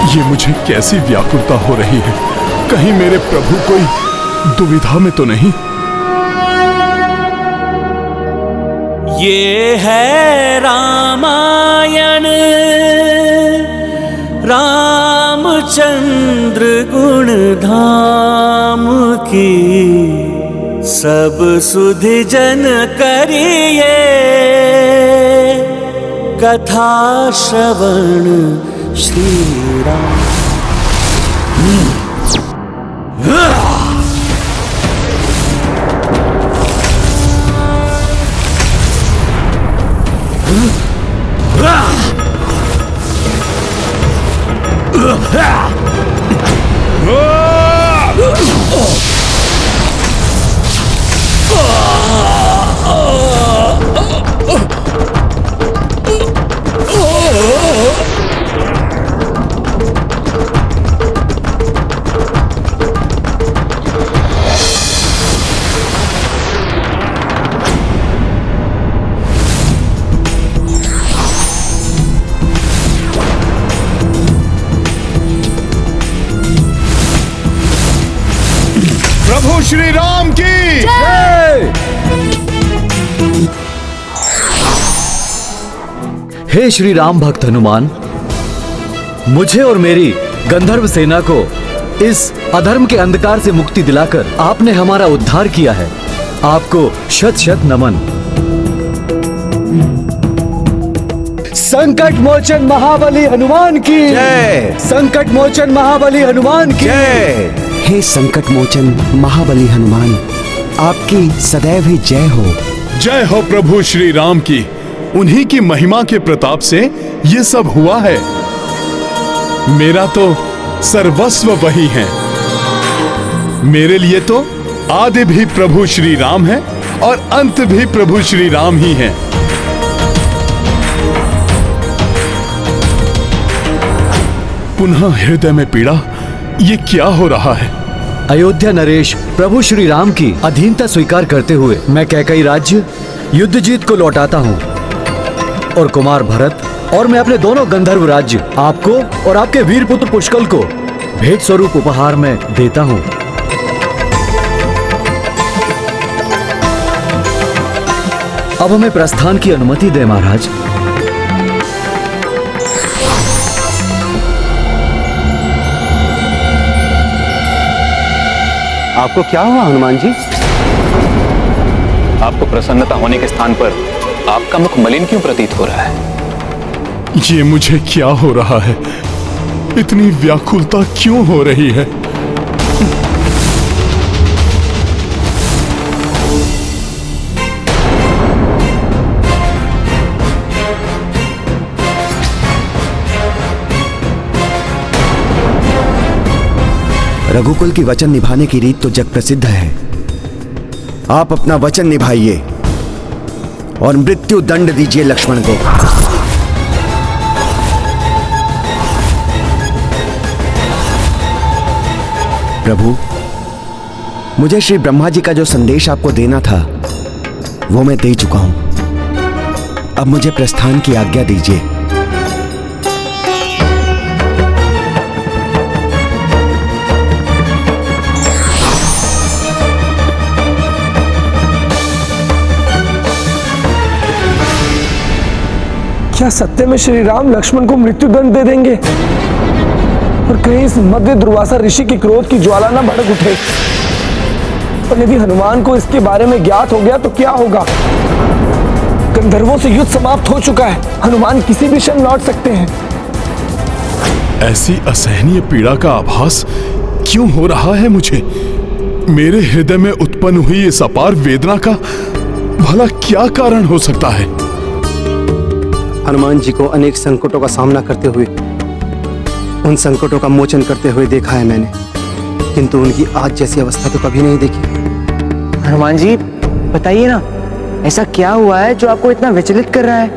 ये मुझे कैसी व्याकुलता हो रही है, कहीं मेरे प्रभु कोई दुविधा में तो नहीं?
ये है रामायण, रामचंद्र गुण धाम की, सब सुधि जन करिए कथा श्रवण श्री राम।
प्रभु श्री राम की जय।
हे श्री राम भक्त हनुमान, मुझे और मेरी गंधर्व सेना को इस अधर्म के अंधकार से मुक्ति दिलाकर आपने हमारा उद्धार किया है। आपको शत शत नमन।
संकट मोचन महाबली हनुमान की
जय।
संकट मोचन महाबली हनुमान की
जय। हे संकट मोचन महाबली हनुमान, आपकी सदैव ही जय हो।
जय हो प्रभु श्री राम की। उन्हीं की महिमा के प्रताप से ये सब हुआ है। मेरा तो सर्वस्व वही है। मेरे लिए तो आदि भी प्रभु श्री राम है और अंत भी प्रभु श्री राम ही हैं। पुनः हृदय में पीड़ा, ये क्या हो रहा है?
अयोध्या नरेश, प्रभु श्री राम की अधीनता स्वीकार करते हुए मैं कैकेयी राज्य युद्धजीत को लौटाता हूँ और कुमार भरत और मैं अपने दोनों गंधर्व राज्य आपको और आपके वीर पुत्र पुष्कल को भेंट स्वरूप उपहार में देता हूँ। अब हमें प्रस्थान की अनुमति दें महाराज।
आपको क्या हुआ हनुमान जी?
आपको प्रसन्नता होने के स्थान पर आपका मुख मलिन क्यों प्रतीत हो रहा है?
ये मुझे क्या हो रहा है? इतनी व्याकुलता क्यों हो रही है?
रघुकुल की वचन निभाने की रीत तो जग प्रसिद्ध है। आप अपना वचन निभाइए और मृत्यु दंड दीजिए लक्ष्मण को। प्रभु, मुझे श्री ब्रह्मा जी का जो संदेश आपको देना था वो मैं दे चुका हूं। अब मुझे प्रस्थान की आज्ञा दीजिए।
क्या सत्य में श्री राम लक्ष्मण को मृत्यु दंड दे देंगे? और कहीं इस मध्य दुर्वासा ऋषि की क्रोध की ज्वाला ना भड़क उठे। और यदि हनुमान को इसके बारे में ज्ञात हो गया तो क्या होगा? गंधर्वों से युद्ध समाप्त हो चुका है। हनुमान किसी भी क्षण लौट सकते हैं।
ऐसी असहनीय पीड़ा का आभास क्यों हो रहा है मुझे? मेरे हृदय में उत्पन्न हुई इस अपार वेदना का भला क्या कारण हो सकता है?
हनुमान जी को अनेक संकटों का सामना करते हुए, उन संकटों का मोचन करते हुए देखा है मैंने, किंतु उनकी आज जैसी अवस्था तो कभी नहीं देखी।
हनुमान जी बताइए ना, ऐसा क्या हुआ है जो आपको इतना विचलित कर रहा है?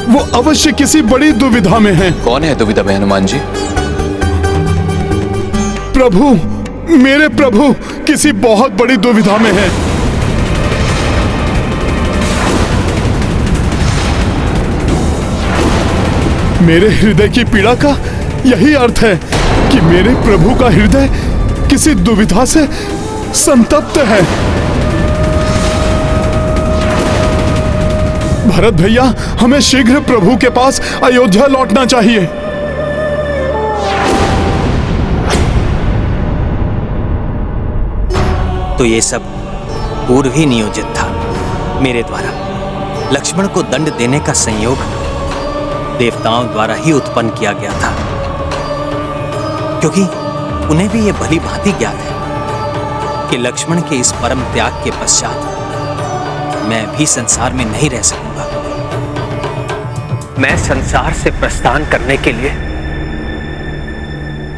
वो अवश्य किसी बड़ी दुविधा में है।
कौन है दुविधा में हनुमान जी?
प्रभु, मेरे प्रभु किसी बहुत बड़ी दुविधा में है। मेरे हृदय की पीड़ा का यही अर्थ है कि मेरे प्रभु का हृदय किसी दुविधा से संतप्त है। भरत भैया, हमें शीघ्र प्रभु के पास अयोध्या लौटना चाहिए।
तो ये सब पूर्व ही नियोजित था मेरे द्वारा। लक्ष्मण को दंड देने का संयोग देवताओं द्वारा ही उत्पन्न किया गया था, क्योंकि उन्हें भी यह भली भांति ज्ञात है कि लक्ष्मण के इस परम त्याग के पश्चात मैं भी संसार में नहीं रह सकूंगा। मैं संसार से प्रस्थान करने के लिए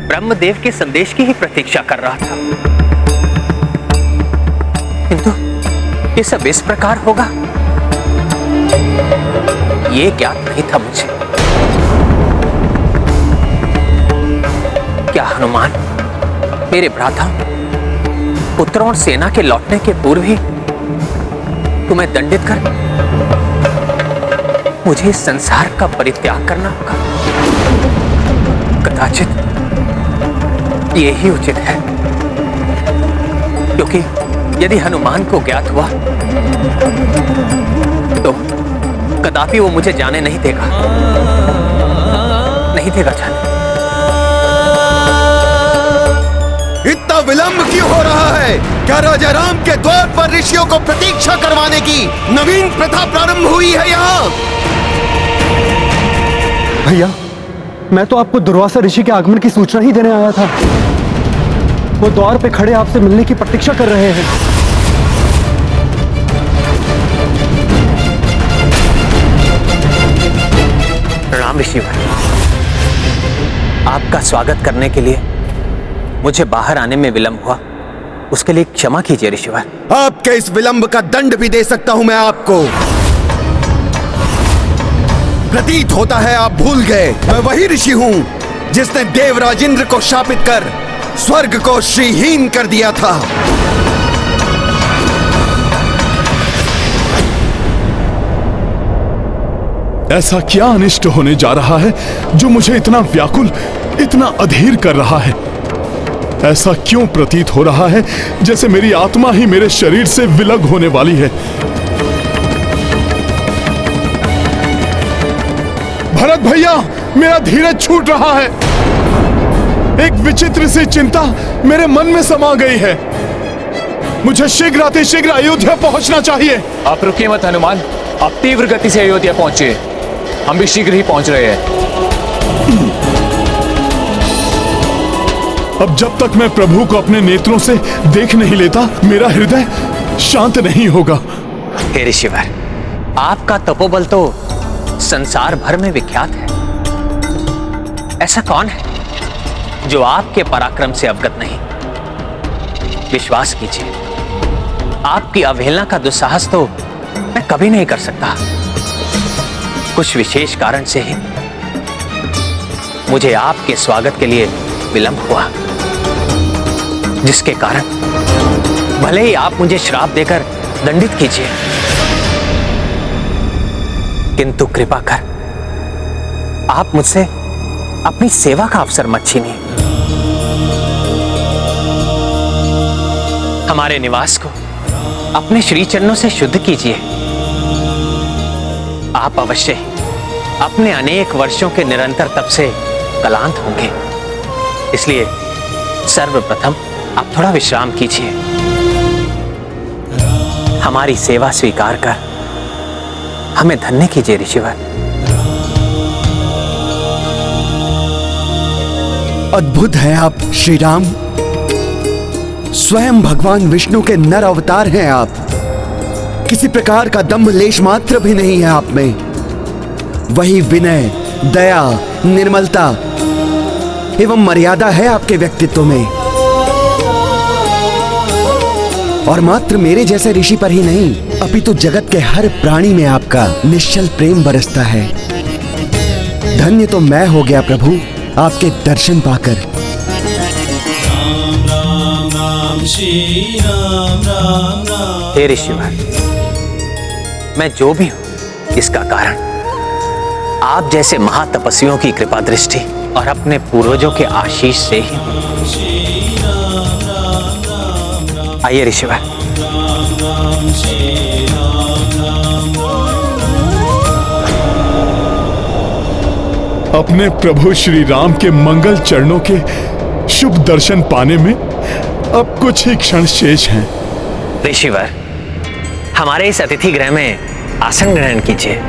ब्रह्मदेव के संदेश की ही प्रतीक्षा कर रहा था, किंतु ये सब इस प्रकार होगा ये ज्ञात नहीं था मुझे। क्या हनुमान मेरे भ्राता पुत्रों और सेना के लौटने के पूर्व ही तुम्हें दंडित कर मुझे इस संसार का परित्याग करना होगा? कदाचित यही उचित है, क्योंकि यदि हनुमान को ज्ञात हुआ तो कदापि वो मुझे जाने नहीं देगा, नहीं देगा जाने।
इतना विलंब क्यों हो रहा है? क्या राजा राम के द्वार पर ऋषियों को प्रतीक्षा करवाने की नवीन प्रथा प्रारंभ हुई है यहाँ?
भैया, मैं तो आपको दुर्वासा ऋषि के आगमन की सूचना ही देने आया था। वो द्वार पे खड़े आपसे मिलने की प्रतीक्षा कर रहे हैं।
राम ऋषिवर, आपका स्वागत करने के लिए
मुझे बाहर आने में विलंब हुआ उसके लिए क्षमा कीजिए ऋषिवर।
आपके इस विलंब का दंड भी दे सकता हूं मैं आपको। प्रतीत होता है आप भूल गए, मैं वही ऋषि हूं जिसने देवराज इंद्र को शापित कर स्वर्ग को श्रीहीन कर दिया था।
ऐसा क्या अनिष्ट होने जा रहा है जो मुझे इतना व्याकुल, इतना अधीर कर रहा है? ऐसा क्यों प्रतीत हो रहा है जैसे मेरी आत्मा ही मेरे शरीर से विलग होने वाली है? भरत भैया, मेरा धीरज छूट रहा है। एक विचित्र सी चिंता मेरे मन में समा गई है। मुझे शीघ्र अतिशीघ्र अयोध्या पहुंचना चाहिए।
आप रुकिए मत हनुमान, आप तीव्र गति से अयोध्या पहुंचिए। हम भी शीघ्र ही पहुंच रहे हैं।
अब जब तक मैं प्रभु को अपने नेत्रों से देख नहीं लेता, मेरा हृदय शांत नहीं होगा।
हे ऋषिवर, आपका तपोबल तो संसार भर में विख्यात है। ऐसा कौन है जो आपके पराक्रम से अवगत नहीं? विश्वास कीजिए, आपकी अवहेलना का दुस्साहस तो मैं कभी नहीं कर सकता। कुछ विशेष कारण से ही मुझे आपके स्वागत के लिए विलंब हुआ, जिसके कारण भले ही आप मुझे श्राप देकर दंडित कीजिए, किंतु कृपा कर आप मुझसे अपनी सेवा का अवसर मत छीनिए। हमारे निवास को अपने श्री चरणों से शुद्ध कीजिए। आप अवश्य ही अपने अनेक वर्षों के निरंतर तप से क्लांत होंगे, इसलिए सर्वप्रथम आप थोड़ा विश्राम कीजिए। हमारी सेवा स्वीकार कर हमें धन्य कीजिए ऋषिवर।
अद्भुत हैं आप श्री राम। स्वयं भगवान विष्णु के नर अवतार हैं आप। किसी प्रकार का दंभ लेश मात्र भी नहीं है आप में। वही विनय, दया, निर्मलता एवं मर्यादा है आपके व्यक्तित्व में। और मात्र मेरे जैसे ऋषि पर ही नहीं, अपितु जगत के हर प्राणी में आपका निश्चल प्रेम बरसता है। धन्य तो मैं हो गया प्रभु आपके दर्शन पाकर।
हे ऋषिवर, मैं जो भी हूं इसका कारण आप जैसे महातपस्वियों की कृपा दृष्टि और अपने पूर्वजों के आशीष से ही हूं। आइए ऋषिवर।
अपने प्रभु श्री राम के मंगल चरणों के शुभ दर्शन पाने में अब कुछ ही क्षण शेष हैं।
ऋषिवर, हमारे इस अतिथि गृह में आसन ग्रहण कीजिए।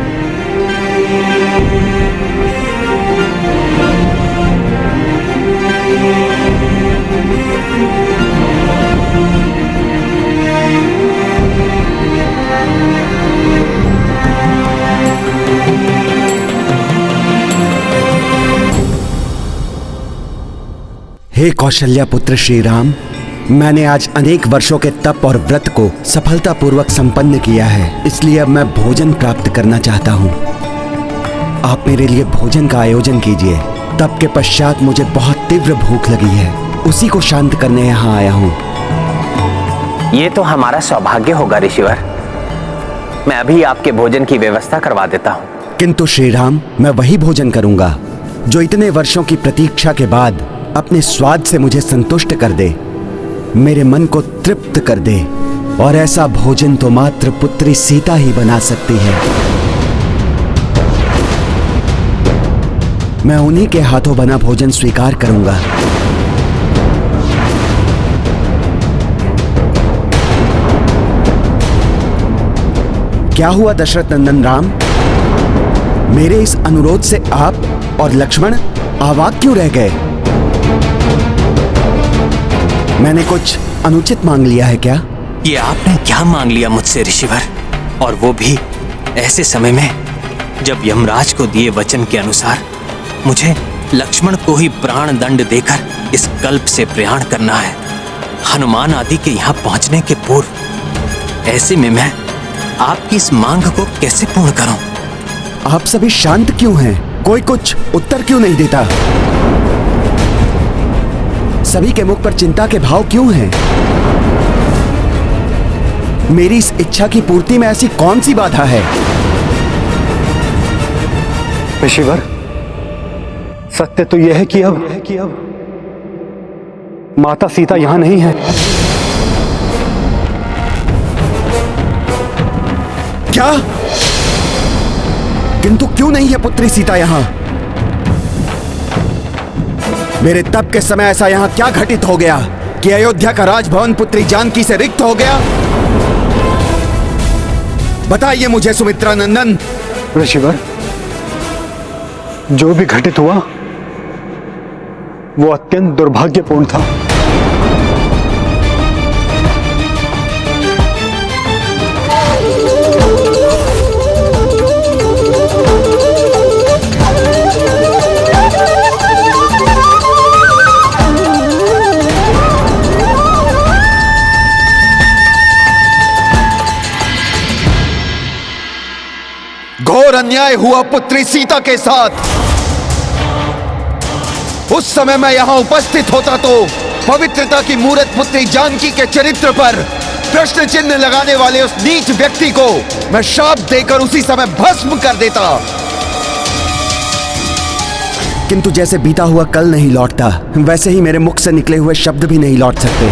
हे कौशल्या पुत्र श्री राम, मैंने आज अनेक वर्षों के तप और व्रत को सफलतापूर्वक संपन्न किया है, इसलिए अब मैं भोजन प्राप्त करना चाहता हूँ। आप मेरे लिए भोजन का आयोजन कीजिए। तप के पश्चात मुझे बहुत तीव्र भूख लगी है, उसी को शांत करने यहाँ आया हूँ।
ये तो हमारा सौभाग्य होगा ऋषिवर। मैं अभी आपके भोजन की व्यवस्था करवा देता हूँ।
किंतु श्री राम, मैं वही भोजन करूंगा जो इतने वर्षों की प्रतीक्षा के बाद अपने स्वाद से मुझे संतुष्ट कर दे, मेरे मन को तृप्त कर दे। और ऐसा भोजन तो मात्र पुत्री सीता ही बना सकती है। मैं उन्हीं के हाथों बना भोजन स्वीकार करूंगा। क्या हुआ दशरथ नंदन राम? मेरे इस अनुरोध से आप और लक्ष्मण अवाक क्यों रह गए? मैंने कुछ अनुचित मांग लिया है क्या?
ये आपने क्या मांग लिया मुझसे ऋषिवर, और वो भी ऐसे समय में जब यमराज को दिए वचन के अनुसार मुझे
लक्ष्मण को ही प्राण दंड देकर इस कल्प से प्रयाण करना है, हनुमान आदि के यहाँ पहुंचने के पूर्व। ऐसे में मैं आपकी इस मांग को कैसे पूर्ण करूं?
आप सभी शांत क्यों हैं? कोई कुछ उत्तर क्यों नहीं देता? सभी के मुख पर चिंता के भाव क्यों हैं? मेरी इस इच्छा की पूर्ति में ऐसी कौन सी बाधा है?
ऋषिवर, सत्य तो यह है कि अब माता सीता यहां नहीं है।
क्या? किंतु क्यों नहीं है पुत्री सीता यहां? मेरे तप के समय ऐसा यहां क्या घटित हो गया कि अयोध्या का राजभवन पुत्री जानकी से रिक्त हो गया? बताइए मुझे सुमित्रा नंदन।
ऋषिवर, जो भी घटित हुआ वो अत्यंत दुर्भाग्यपूर्ण था।
घोर अन्याय हुआ पुत्री सीता के साथ। उस समय मैं यहां उपस्थित होता तो पवित्रता की मूरत पुत्री जानकी के चरित्र पर प्रश्न चिन्ह लगाने वाले उस नीच व्यक्ति को मैं शाप देकर उसी समय भस्म कर देता।
किंतु जैसे बीता हुआ कल नहीं लौटता, वैसे ही मेरे मुख से निकले हुए शब्द भी नहीं लौट सकते।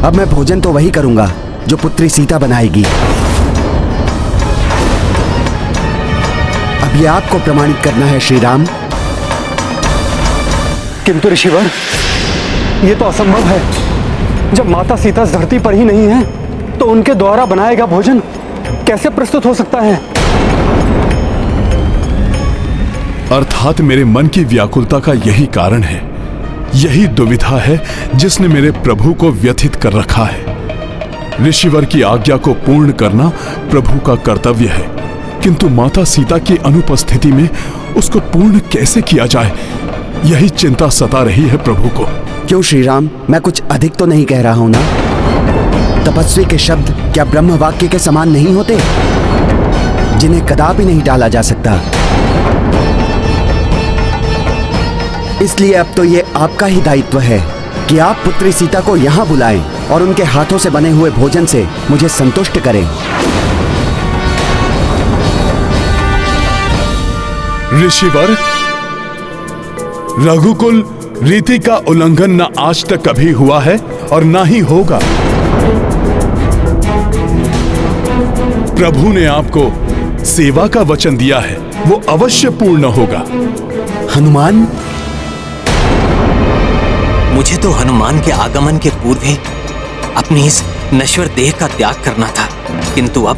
अब मैं भोजन तो वही करूंगा जो पुत्री सीता बनाएगी। अब ये आपको प्रमाणित करना है श्री राम।
किंतु ऋषिवर, ये तो असंभव है। जब माता सीता इस धरती पर ही नहीं है तो उनके द्वारा बनाया गया भोजन कैसे प्रस्तुत हो सकता है?
अर्थात मेरे मन की व्याकुलता का यही कारण है, यही दुविधा है जिसने मेरे प्रभु को व्यथित कर रखा है। ऋषिवर की आज्ञा को पूर्ण करना प्रभु का कर्तव्य है, किंतु माता सीता की अनुपस्थिति में उसको पूर्ण कैसे किया जाए, यही चिंता सता रही है प्रभु को।
क्यों श्री राम, मैं कुछ अधिक तो नहीं कह रहा हूं ना? तपस्वी के शब्द क्या ब्रह्म वाक्य के समान नहीं होते, जिन्हें कदापि नहीं टाला जा सकता? इसलिए अब तो ये आपका ही दायित्व है कि आप पुत्री सीता को यहां बुलाएं और उनके हाथों से बने हुए भोजन से मुझे संतुष्ट करें।
ऋषिवर, रघुकुल रीति का उल्लंघन न आज तक कभी हुआ है और ना ही होगा। प्रभु ने आपको सेवा का वचन दिया है, वो अवश्य पूर्ण होगा।
हनुमान,
मुझे तो हनुमान के आगमन के पूर्व ही अपनी इस नश्वर देह का त्याग करना था, किंतु अब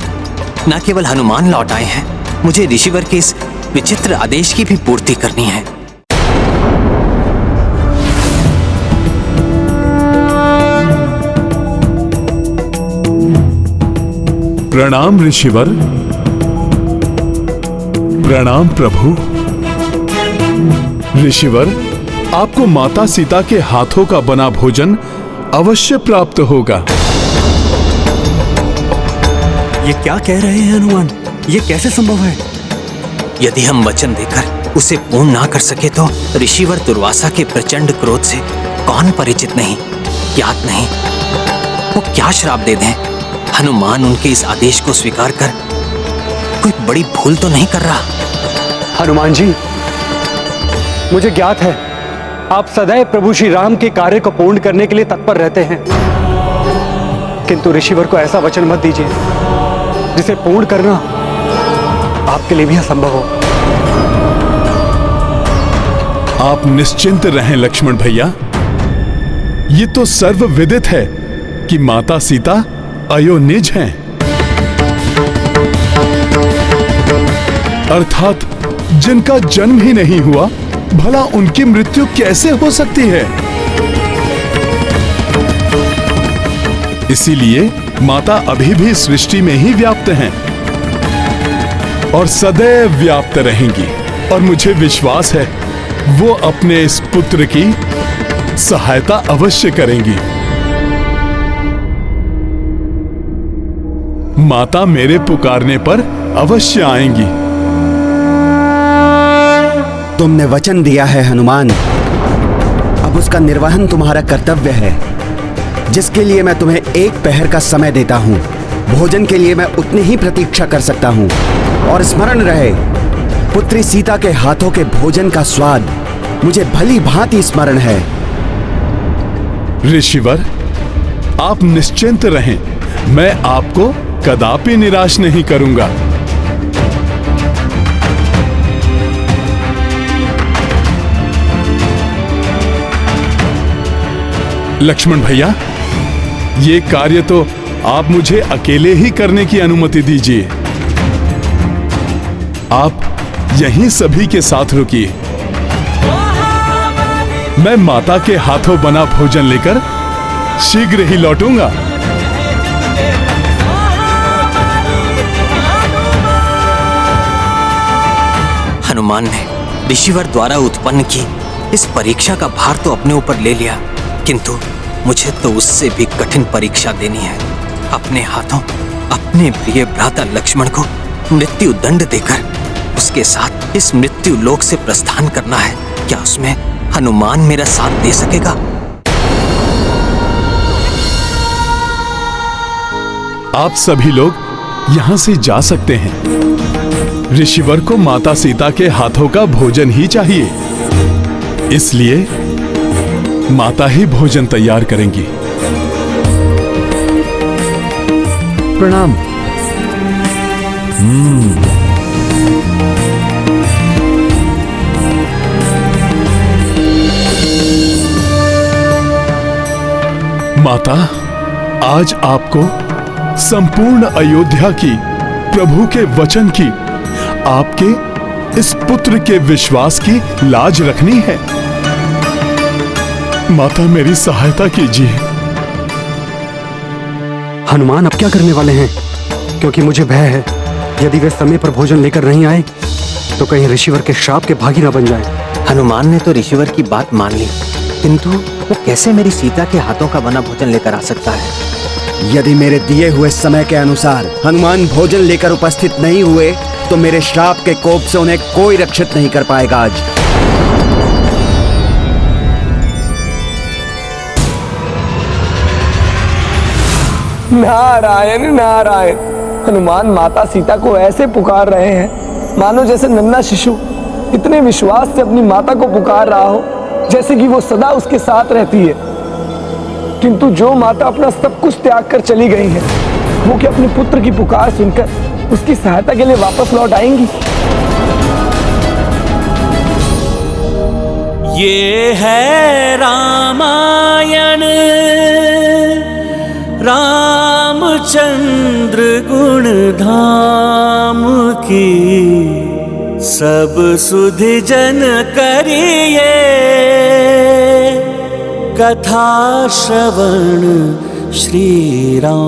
न केवल हनुमान लौट आए हैं, मुझे ऋषिवर के इस विचित्र आदेश की भी पूर्ति करनी है।
प्रणाम ऋषिवर। प्रणाम प्रभु। ऋषिवर, आपको माता सीता के हाथों का बना भोजन अवश्य प्राप्त होगा।
ये क्या कह रहे हैं हनुमान? ये कैसे संभव है?
यदि हम वचन देकर उसे पूर्ण ना कर सके तो ऋषिवर दुर्वासा के प्रचंड क्रोध से कौन परिचित नहीं, ज्ञात नहीं। वो क्या श्राप दे दें? हनुमान उनके इस आदेश को स्वीकार कर कोई बड़ी भूल तो नहीं कर रहा?
हनुमान जी, मुझे ज्ञात है आप सदैव प्रभु श्री राम के कार्य को पूर्ण करने के लिए तत्पर रहते हैं, किंतु ऋषिवर को ऐसा वचन मत दीजिए जिसे पूर्ण करना आपके लिए भी असंभव हो।
आप निश्चिंत रहें लक्ष्मण भैया, ये तो सर्वविदित है कि माता सीता अयोनिज हैं, अर्थात जिनका जन्म ही नहीं हुआ, भला उनकी मृत्यु कैसे हो सकती है? इसीलिए माता अभी भी सृष्टि में ही व्याप्त हैं और सदैव व्याप्त रहेंगी। और मुझे विश्वास है वो अपने इस पुत्र की सहायता अवश्य करेंगी। माता मेरे पुकारने पर अवश्य आएंगी।
तुमने वचन दिया है हनुमान, अब उसका निर्वहन तुम्हारा कर्तव्य है, जिसके लिए मैं तुम्हें 1 पहर का समय देता हूं। भोजन के लिए मैं उतनी ही प्रतीक्षा कर सकता हूं। और स्मरण रहे, पुत्री सीता के हाथों के भोजन का स्वाद मुझे भली भांति स्मरण है।
ऋषिवर, आप निश्चिंत रहें, मैं आपको कदापि निराश नहीं करूंगा। लक्ष्मण भैया, ये कार्य तो आप मुझे अकेले ही करने की अनुमति दीजिए। आप यहीं सभी के साथ रुकिए। मैं माता के हाथों बना भोजन लेकर शीघ्र ही लौटूंगा।
हनुमान ने ऋषिवर द्वारा उत्पन्न की इस परीक्षा का भार तो अपने ऊपर ले लिया, किंतु मुझे तो उससे भी कठिन परीक्षा देनी है। अपने हाथों अपने प्रिय भ्राता लक्ष्मण को मृत्यु दंड देकर उसके साथ इस मृत्यु लोक से प्रस्थान करना है। क्या उसमें हनुमान मेरा साथ दे सकेगा?
आप सभी लोग यहां से जा सकते हैं। ऋषिवर को माता सीता के हाथों का भोजन ही चाहिए, इसलिए माता ही भोजन तैयार करेंगी।
प्रणाम।
माता, आज आपको संपूर्ण अयोध्या की प्रभु के वचन की, आपके इस पुत्र के विश्वास की लाज रखनी है। माता, मेरी सहायता कीजिए।
हनुमान अब क्या करने वाले हैं? क्योंकि मुझे भय है, यदि वे समय पर भोजन लेकर नहीं आए तो कहीं ऋषिवर के श्राप के भागी ना बन जाए।
हनुमान ने तो ऋषिवर की बात मान ली, किंतु वो कैसे मेरी सीता के हाथों का बना भोजन लेकर आ सकता है?
यदि मेरे दिए हुए समय के अनुसार हनुमान भोजन लेकर उपस्थित नहीं हुए तो मेरे श्राप के कोप से उन्हें कोई रक्षित नहीं कर पाएगा। आज
नारायण नारायण। हनुमान माता सीता को ऐसे पुकार रहे हैं मानो जैसे नन्हा शिशु इतने विश्वास से अपनी माता को पुकार रहा हो जैसे कि वो सदा उसके साथ रहती है। किंतु जो माता अपना सब कुछ त्याग कर चली गई है, वो क्या अपने पुत्र की पुकार सुनकर उसकी सहायता के लिए वापस लौट आएंगी?
ये है रामायण, रामचंद्र गुण धाम की, सब सुधि जन करिए कथा श्रवण श्री राम।